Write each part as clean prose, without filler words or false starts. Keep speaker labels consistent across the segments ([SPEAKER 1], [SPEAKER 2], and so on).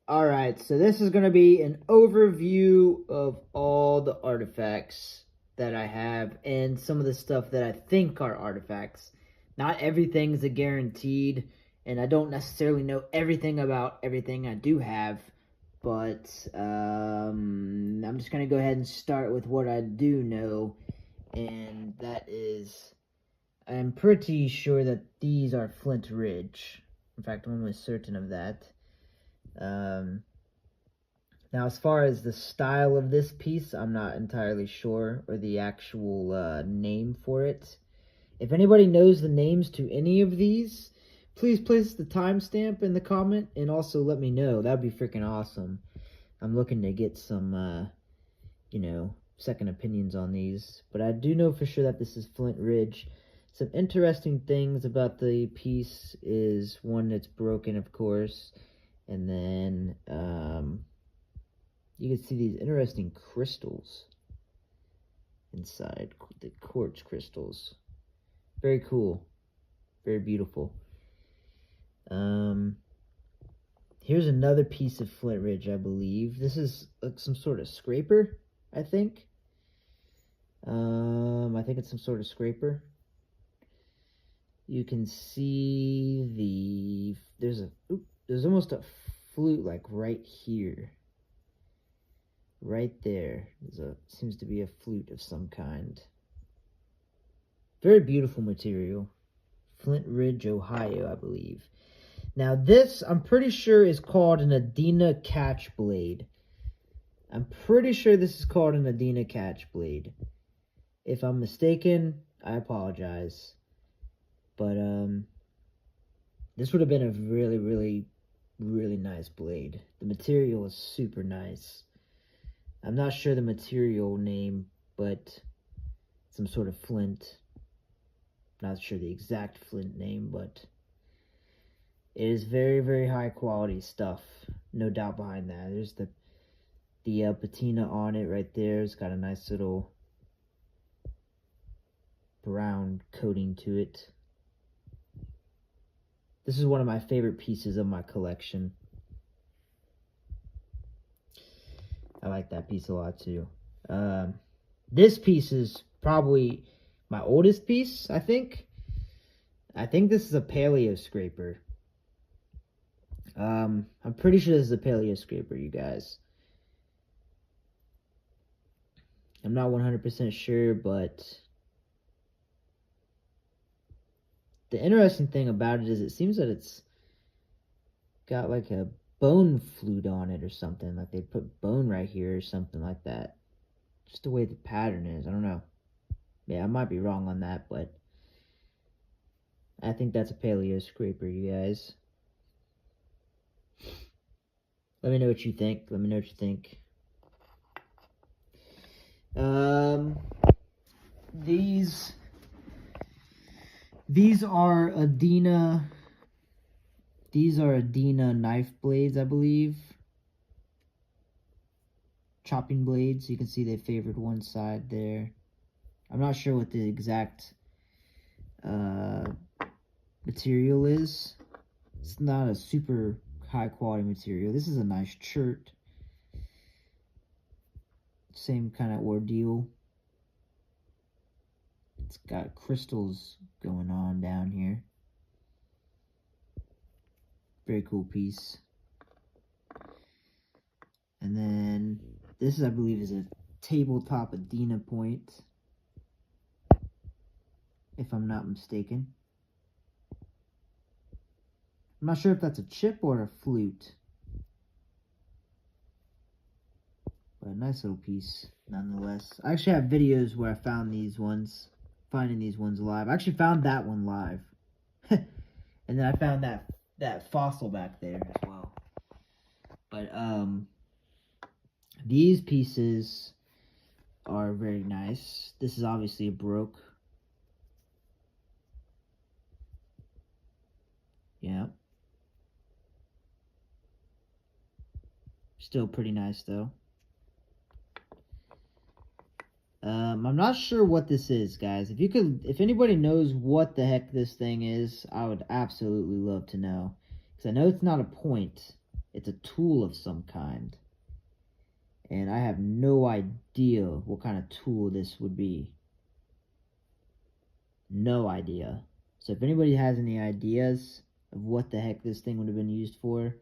[SPEAKER 1] Alright, so this is going to be an overview of all the artifacts that I have and some of the stuff that I think are artifacts. Not everything is a guaranteed, and I don't necessarily know everything about everything I do have, but I'm just going to go ahead and start with what I do know, and that is, I'm pretty sure that these are Flint Ridge. In fact, I'm almost certain of that. Now, as far as the style of this piece, I'm not entirely sure, or the actual name for it. If anybody knows the names to any of these, please place the timestamp in the comment, and also let me know. That'd be freaking awesome. I'm looking to get some, second opinions on these. But I do know for sure that this is Flint Ridge. Some interesting things about the piece is, one, it's broken, of course. And then you can see these interesting crystals inside, the quartz crystals. Very cool. Very beautiful. Here's another piece of Flint Ridge, I believe. This is some sort of scraper, I think. I think it's some sort of scraper. You can see there's almost a flute like right here. Right there. Seems to be a flute of some kind. Very beautiful material. Flint Ridge, Ohio, I believe. Now this, I'm pretty sure, is called an Adena catch blade. I'm pretty sure this is called an Adena catch blade. If I'm mistaken, I apologize. But this would have been a really, really, really nice blade. The material is super nice. I'm not sure the material name, but some sort of flint. Not sure the exact flint name, but it is very, very high quality stuff. No doubt behind that. There's the patina on it right there. It's got a nice little brown coating to it. This is one of my favorite pieces of my collection. I like that piece a lot too. This piece is probably my oldest piece, I think. I think this is a paleo scraper. I'm pretty sure this is a paleo scraper, you guys. I'm not 100% sure, but the interesting thing about it is it seems that it's got like a bone flute on it or something. Like they put bone right here or something like that. Just the way the pattern is. I don't know. Yeah, I might be wrong on that, but I think that's a paleo scraper, you guys. Let me know what you think. Let me know what you think. These are Adena. These are Adena knife blades, I believe. Chopping blades. You can see they favored one side there. I'm not sure what the exact material is. It's not a super high quality material. This is a nice shirt. Same kind of ordeal. It's got crystals going on down here. Very cool piece. And then this, I believe, is a tabletop Adena point, if I'm not mistaken. I'm not sure if that's a chip or a flute. But a nice little piece, nonetheless. I actually have videos where I found these ones. Finding these ones live. I actually found that one live. And then I found that fossil back there as well. But these pieces are very nice. This is obviously a broke. Yeah. Still pretty nice though. I'm not sure what this is, guys. If anybody knows what the heck this thing is, I would absolutely love to know. Because I know it's not a point. It's a tool of some kind. And I have no idea what kind of tool this would be. No idea. So if anybody has any ideas of what the heck this thing would have been used for,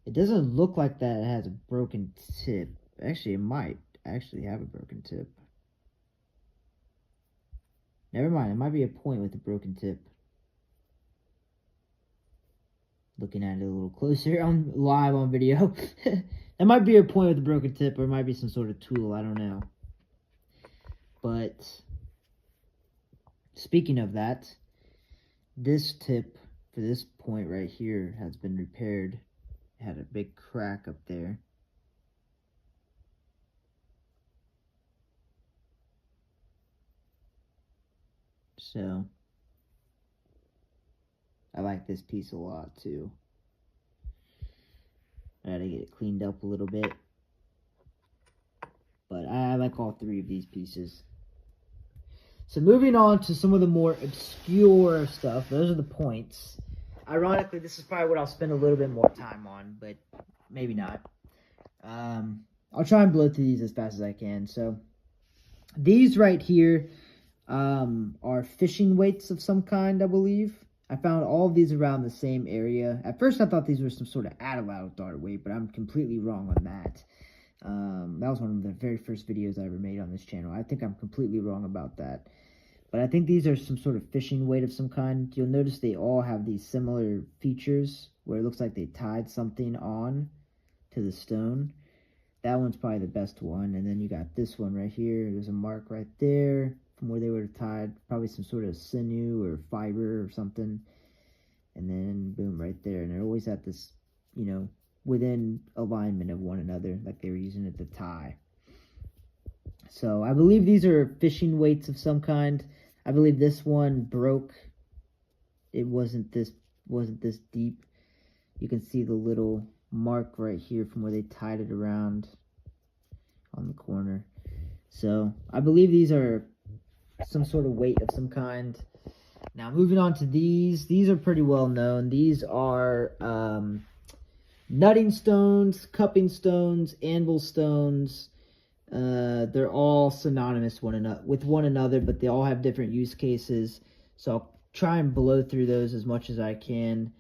[SPEAKER 1] it doesn't look like that it has a broken tip. Actually, it might actually have a broken tip. Never mind, it might be a point with a broken tip. Looking at it a little closer on live on video. That might be a point with a broken tip, or it might be some sort of tool, I don't know. But speaking of that, this tip for this point right here has been repaired. It had a big crack up there. So I like this piece a lot too. I gotta get it cleaned up a little bit. But I like all three of these pieces. So moving on to some of the more obscure stuff. Those are the points. Ironically, this is probably what I'll spend a little bit more time on, but maybe not. I'll try and blow through these as fast as I can. So these right here are fishing weights of some kind, I believe. I found all of these around the same area. At first, I thought these were some sort of add-aloud dart weight, but I'm completely wrong on that. That was one of the very first videos I ever made on this channel. I think I'm completely wrong about that. But I think these are some sort of fishing weight of some kind. You'll notice they all have these similar features where it looks like they tied something on to the stone. That one's probably the best one. And then you got this one right here. There's a mark right there from where they were tied. Probably some sort of sinew or fiber or something. And then boom, right there. And they're always at this, you know, within alignment of one another, like they were using it to tie. So I believe these are fishing weights of some kind. I believe this one broke. It wasn't this deep. You can see the little mark right here from where they tied it around on the corner. So I believe these are some sort of weight of some kind. Now moving on to these are pretty well known. These are nutting stones, cupping stones, anvil stones. They're all synonymous with one another, but they all have different use cases. So I'll try and blow through those as much as I can.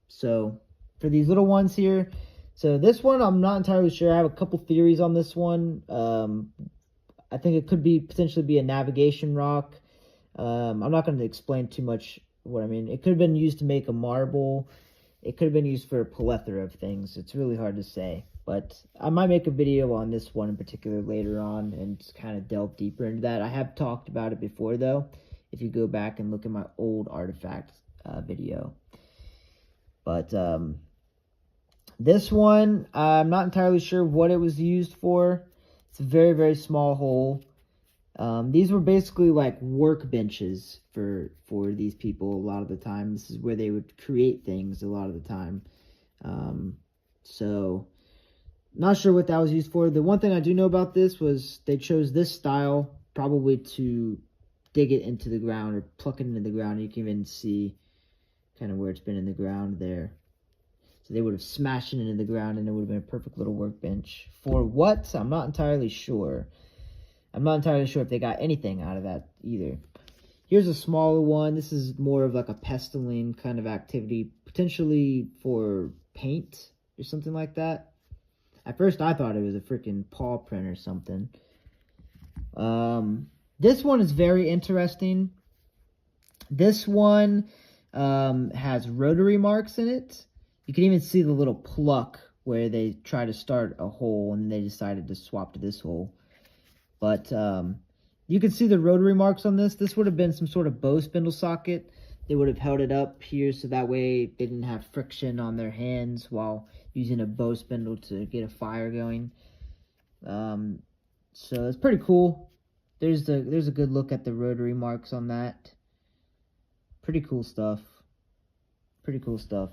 [SPEAKER 1] So for these little ones here, so this one I'm not entirely sure. I have a couple theories on this one. I think it could potentially be a navigation rock. I'm not going to explain too much what I mean. It could have been used to make a marble. It could have been used for a plethora of things. It's really hard to say. But I might make a video on this one in particular later on and just kind of delve deeper into that. I have talked about it before, though, if you go back and look at my old artifact video. But this one, I'm not entirely sure what it was used for. It's a very, very small hole. These were basically like workbenches for these people a lot of the time. This is where they would create things a lot of the time. So not sure what that was used for. The one thing I do know about this was they chose this style probably to dig it into the ground or pluck it into the ground. You can even see kind of where it's been in the ground there. So they would have smashed it into the ground and it would have been a perfect little workbench. For what? I'm not entirely sure. I'm not entirely sure if they got anything out of that either. Here's a smaller one. This is more of like a pestiling kind of activity, potentially for paint or something like that. At first, I thought it was a freaking paw print or something. This one is very interesting. This one has rotary marks in it. You can even see the little pluck where they try to start a hole and they decided to swap to this hole. But you can see the rotary marks on this. This would have been some sort of bow spindle socket. They would have held it up here so that way they didn't have friction on their hands while using a bow spindle to get a fire going. So it's pretty cool. There's a good look at the rotary marks on that. Pretty cool stuff. Pretty cool stuff.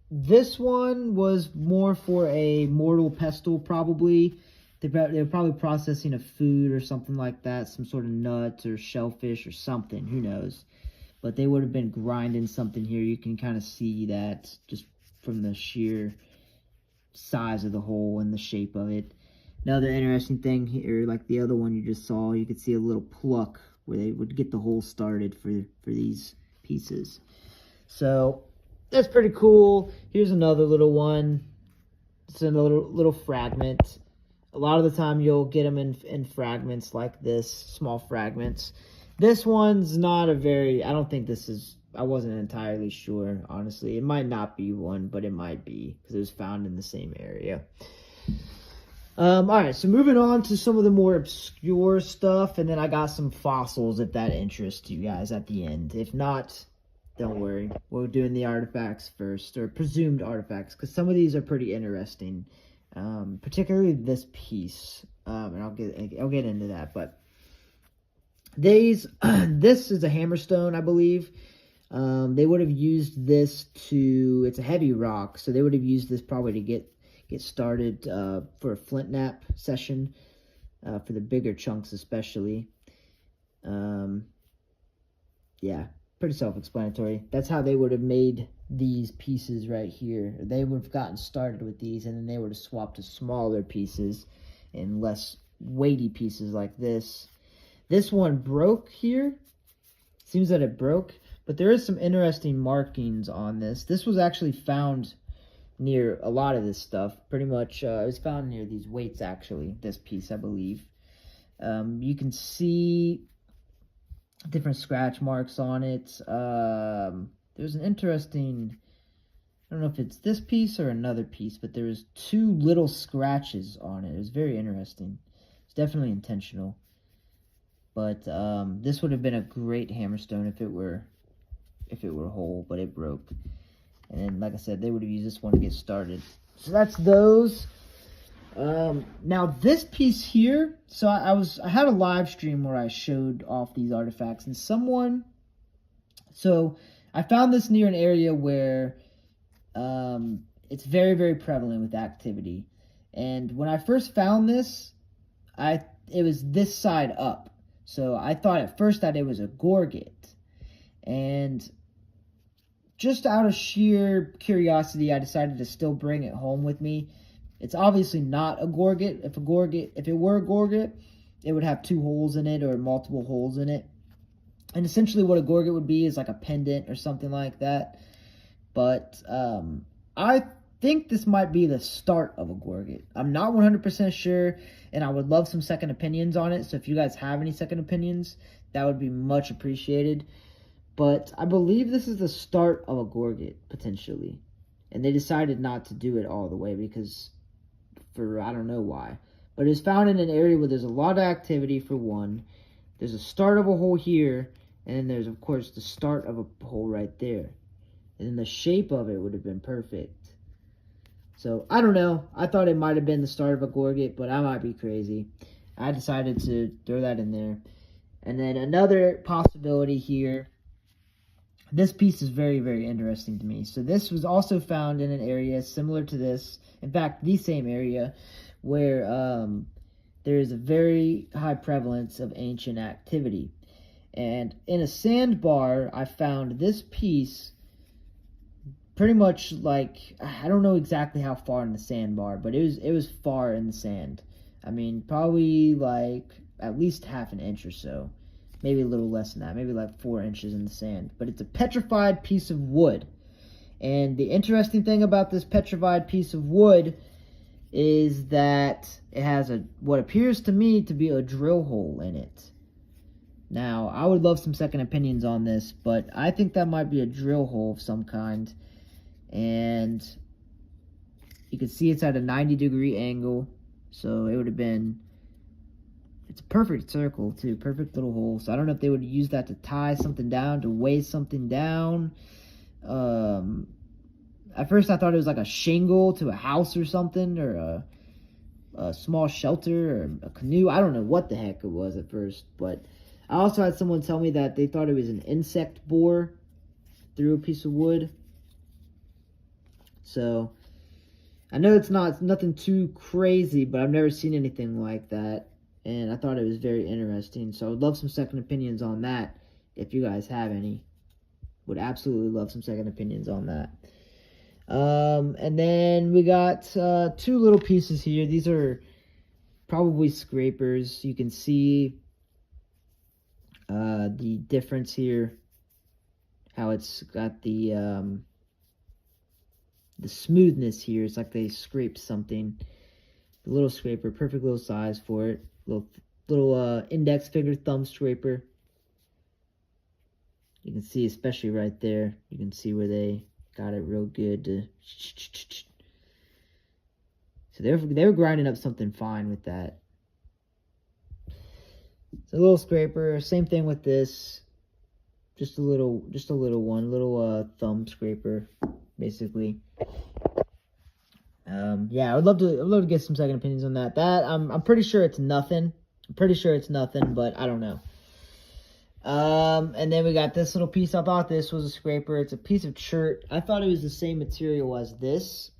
[SPEAKER 1] This one was more for a mortal pestle, probably. They were probably processing a food or something like that, some sort of nuts or shellfish or something, who knows. but they would have been grinding something here. You can kind of see that just from the sheer size of the hole and the shape of it. Another interesting thing here, like the other one you just saw, you could see a little pluck where they would get the hole started for these pieces. So that's pretty cool. Here's another little one. It's a little fragment. A lot of the time you'll get them in fragments like this, small fragments. This one's not a very, I don't think this is, I wasn't entirely sure, honestly. It might not be one, but it might be, because it was found in the same area. Alright, so moving on to some of the more obscure stuff, and then I got some fossils if that interests you guys at the end. If not, don't worry. We're doing the artifacts first, or presumed artifacts, because some of these are pretty interesting. Particularly this piece, and I'll get into that, but this is a hammerstone, I believe. They would have used this to, it's a heavy rock, so they would have used this probably to get started for a flint knap session, for the bigger chunks especially. Yeah, pretty self-explanatory. That's how they would have made these pieces right here. They would have gotten started with these, and then they would have swapped to smaller pieces and less weighty pieces like this. This one broke here. Seems that it broke, but there is some interesting markings on this. This was actually found near a lot of this stuff. Pretty much, it was found near these weights, actually, this piece, I believe. You can see different scratch marks on it. There's an interesting, I don't know if it's this piece or another piece, but there was 2 little scratches on it. It was very interesting. It's definitely intentional. But this would have been a great hammerstone if it were whole, but it broke. And like I said, they would have used this one to get started. So that's those. Now this piece here, so I had a live stream where I showed off these artifacts, and so I found this near an area where it's very, very prevalent with activity. And when I first found this, it was this side up. So I thought at first that it was a gorget. And just out of sheer curiosity, I decided to still bring it home with me. It's obviously not a gorget. If it were a gorget, it would have 2 holes in it or multiple holes in it. And essentially what a gorget would be is like a pendant or something like that. But I think this might be the start of a gorget. I'm not 100% sure, and I would love some second opinions on it. So if you guys have any second opinions, that would be much appreciated. But I believe this is the start of a gorget, potentially. And they decided not to do it all the way because, I don't know why. But it's found in an area where there's a lot of activity, for one. There's a start of a hole here, and then there's, of course, the start of a hole right there. And then the shape of it would have been perfect. So, I don't know. I thought it might have been the start of a gorget, but I might be crazy. I decided to throw that in there. And then another possibility here. This piece is very, very interesting to me. So this was also found in an area similar to this. In fact, the same area where there is a very high prevalence of ancient activity. And in a sandbar, I found this piece pretty much like, I don't know exactly how far in the sandbar, but it was far in the sand. I mean, probably like at least half an inch or so. Maybe a little less than that, maybe like 4 inches in the sand. But it's a petrified piece of wood. And the interesting thing about this petrified piece of wood is that it has what appears to me to be a drill hole in it. Now, I would love some second opinions on this, but I think that might be a drill hole of some kind. And you can see it's at a 90-degree angle, so it would have been, it's a perfect circle too, perfect little hole. So I don't know if they would use that to tie something down, to weigh something down. At first I thought it was like a shingle to a house or something, or a small shelter, or a canoe. I don't know what the heck it was at first, but I also had someone tell me that they thought it was an insect bore through a piece of wood. So I know it's nothing too crazy, but I've never seen anything like that, and I thought it was very interesting. So I would love some second opinions on that if you guys have any. Would absolutely love some second opinions on that. And then we got 2 little pieces here. These are probably scrapers. You can see the difference here, how it's got the smoothness here. It's like they scraped something. The little scraper, perfect little size for it. Little index finger thumb scraper. You can see, especially right there, you can see where they got it real good to. So they were grinding up something fine with that. It's a little scraper. Same thing with this. Just a little one, little thumb scraper, basically. Yeah, I'd love to get some second opinions on that. I'm pretty sure it's nothing. But I don't know. And then we got this little piece. I thought this was a scraper. It's a piece of chert. I thought it was the same material as this,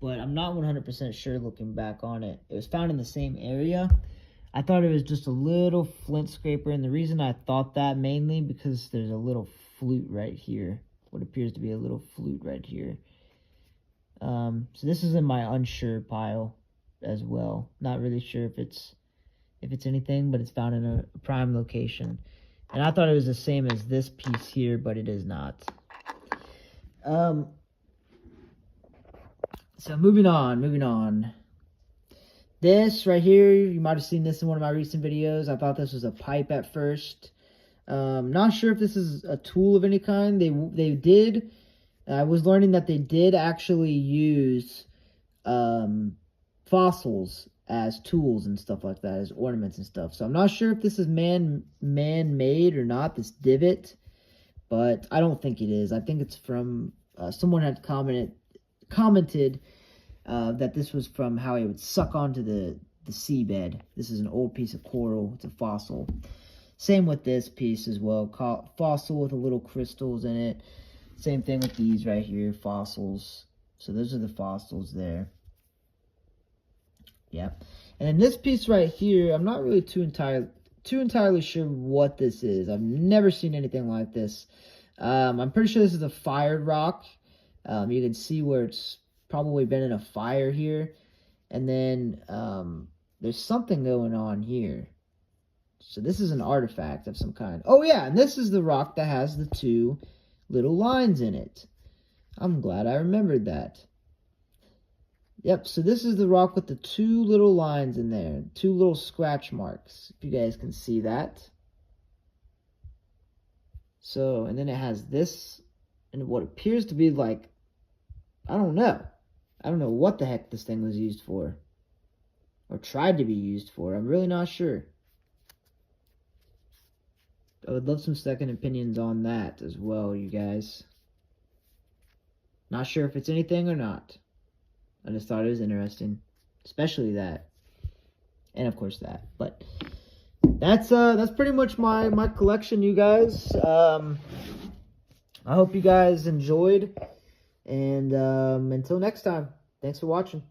[SPEAKER 1] but I'm not 100% sure looking back on it. It was found in the same area. I thought it was just a little flint scraper, and the reason I thought that mainly because there's a little flute right here. What appears to be a little flute right here. So this is in my unsure pile as well. Not really sure if it's anything, but it's found in a prime location. And I thought it was the same as this piece here, but it is not. So moving on. This right here, you might have seen this in one of my recent videos. I thought this was a pipe at first. Not sure if this is a tool of any kind. They did. I was learning that they did actually use fossils as tools and stuff like that, as ornaments and stuff. So I'm not sure if this is man-made or not, this divot, but I don't think it is. I think it's from, someone had commented that this was from how it would suck onto the seabed. This is an old piece of coral. It's a fossil. Same with this piece as well, fossil with a little crystals in it. Same thing with these right here, fossils. So those are the fossils there. Yep. And then this piece right here, I'm not really too entirely sure what this is. I've never seen anything like this. I'm pretty sure this is a fired rock. You can see where it's probably been in a fire here. And then there's something going on here. So this is an artifact of some kind. Oh yeah, and this is the rock that has the 2 little lines in it. I'm glad I remembered that. Yep, so this is the rock with the 2 little lines in there. 2 little scratch marks, if you guys can see that. So, and then it has this, and what appears to be like, I don't know what the heck this thing was used for. Or tried to be used for. I'm really not sure. I would love some second opinions on that as well, you guys. Not sure if it's anything or not. I just thought it was interesting. Especially that. And of course that. But that's pretty much my collection, you guys. I hope you guys enjoyed. And until next time, thanks for watching.